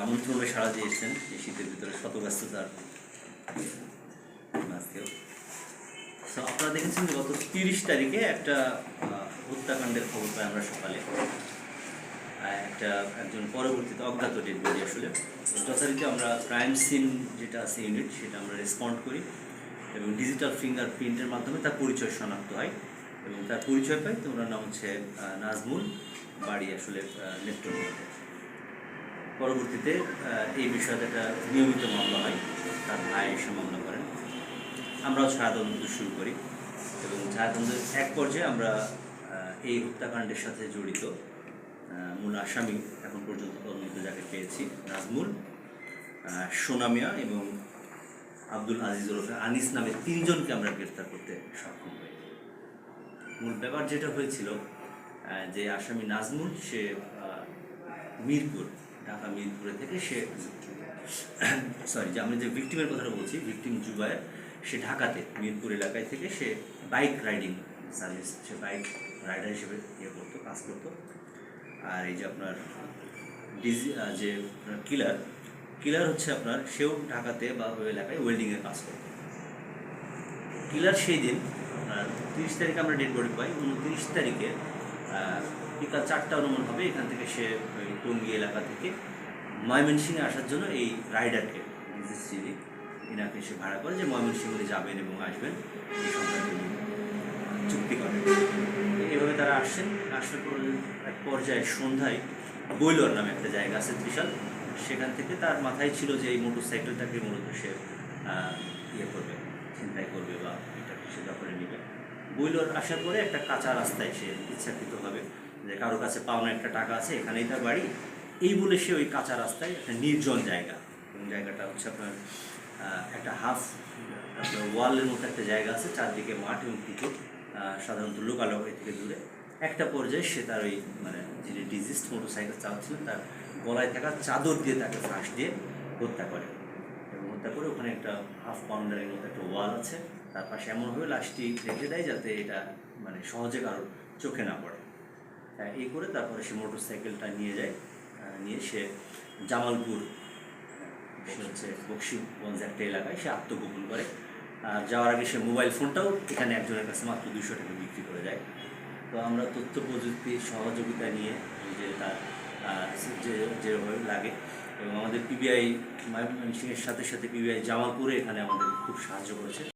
আমন্ত্রণে সাড়া দিয়েছেন এই শীতের ভিতরে শত ব্যস্ততার আজকেও। তো আপনারা দেখেছেন যে গত 30 তারিখে একটা হত্যাকাণ্ডের খবর পাই আমরা সকালে। একজন পরবর্তীতে অজ্ঞাত ডেড বডি আসলে যথারীতি আমরা ক্রাইম সিন যেটা আছে ইউনিট সেটা আমরা রেসপন্ড করি এবং ডিজিটাল ফিঙ্গারপ্রিন্টের মাধ্যমে তার পরিচয় শনাক্ত হয় এবং তার পরিচয় পাই। তো ওনার নাম হচ্ছে নাজমুল, বাড়ি আসলে নেত্রকোনাতে। পরবর্তীতে এই বিষয়ে একটা নিয়মিত মামলা হয়, তার ভাই এসে মামলা করেন, আমরাও ছায়া তদন্ত শুরু করি এবং ছায়া তদন্তের এক পর্যায়ে আমরা এই হত্যাকাণ্ডের সাথে জড়িত মূল আসামি এখন পর্যন্ত তদন্ত যাকে পেয়েছি নাজমুল, সোনা মিয়া এবং আব্দুল আজিজ ওরফে আনিস নামে 3 জনকে আমরা গ্রেফতার করতে সক্ষম হই। মূল ব্যাপার যেটা হয়েছিল যে আসামি নাজমুল সে মিরপুর, ঢাকা মিরপুরে থেকে সে যে আমি যে ভিকটিমের কথাটা বলছি, ভিকটিম জুবায়ের, সে ঢাকাতে মিরপুর এলাকায় থেকে সে বাইক রাইডিং সার্ভিস, সে বাইক রাইডার হিসেবে করতো, কাজ করতো। আর এই যে আপনার যে কিলার হচ্ছে আপনার, সেও ঢাকাতে বা ওই এলাকায় ওয়েল্ডিংয়ের কাজ করতো। কিলার সেই দিন আপনার 30 তারিখে আমরা ডেড বডি পাই। 29 তারিখে বিকাল 4টা অনুমান হবে এখান থেকে সে ওই টঙ্গী এলাকা থেকে ময়মনসিংহে আসার জন্য এই রাইডারকে এনাকে সে ভাড়া করে যে ময়মনসিংহে যাবেন এবং আসবেন এই সংক্রান্ত চুক্তি করেন। এভাবে তারা আসছেন। আসার পর এক পর্যায়ে সন্ধ্যায় বৈলর নামে একটা জায়গা আছে ত্রিশাল, সেখান থেকে তার মাথায় ছিল যে এই মোটর সাইকেলটাকে মূলত সে করবে, ছিনতাই করবে বা এটাকে সে দখলে নেবে। বৈলর আসার পরে একটা কাঁচা রাস্তায় সে ইচ্ছাকৃতভাবে যে কারো কাছে পাওনা একটা টাকা আছে, এখানেই তার বাড়ি, এই বলে সে ওই কাঁচা রাস্তায় একটা নির্জন জায়গা, এবং জায়গাটা হচ্ছে আপনার একটা হাফ আপনার ওয়ালের মতো একটা জায়গা আছে, চারদিকে মাঠ এবং পুকুর, সাধারণত লোকালয় থেকে দূরে। একটা পর্যায়ে সে তার ওই যিনি ডিজিস্ট মোটরসাইকেল চালাচ্ছিলেন তার গলায় থাকা চাদর দিয়ে তাকে ফাঁস দিয়ে হত্যা করে এবং হত্যা করে ওখানে একটা হাফ পাউন্ডারের মতো একটা ওয়াল আছে, তার পাশে এমনভাবে লাশটি রেখে দেয় যাতে এটা সহজে কারোর চোখে না পড়ে। এই করে তারপরে সে মোটরসাইকেলটা নিয়ে সে জামালপুর, সে হচ্ছে বক্সিগঞ্জ একটা এলাকায় সে আত্মগোপন করে। আর যাওয়ার আগে সে মোবাইল ফোনটাও এখানে একজনের কাছে মাত্র 200 টাকা বিক্রি করে যায়। তো আমরা তথ্য প্রযুক্তির সহযোগিতা নিয়ে যে তার যেভাবে লাগে এবং আমাদের পিবিআই ময়মনসিংহের সাথে সাথে পিবিআই জামালপুরে এখানে আমাদের খুব সাহায্য করেছে।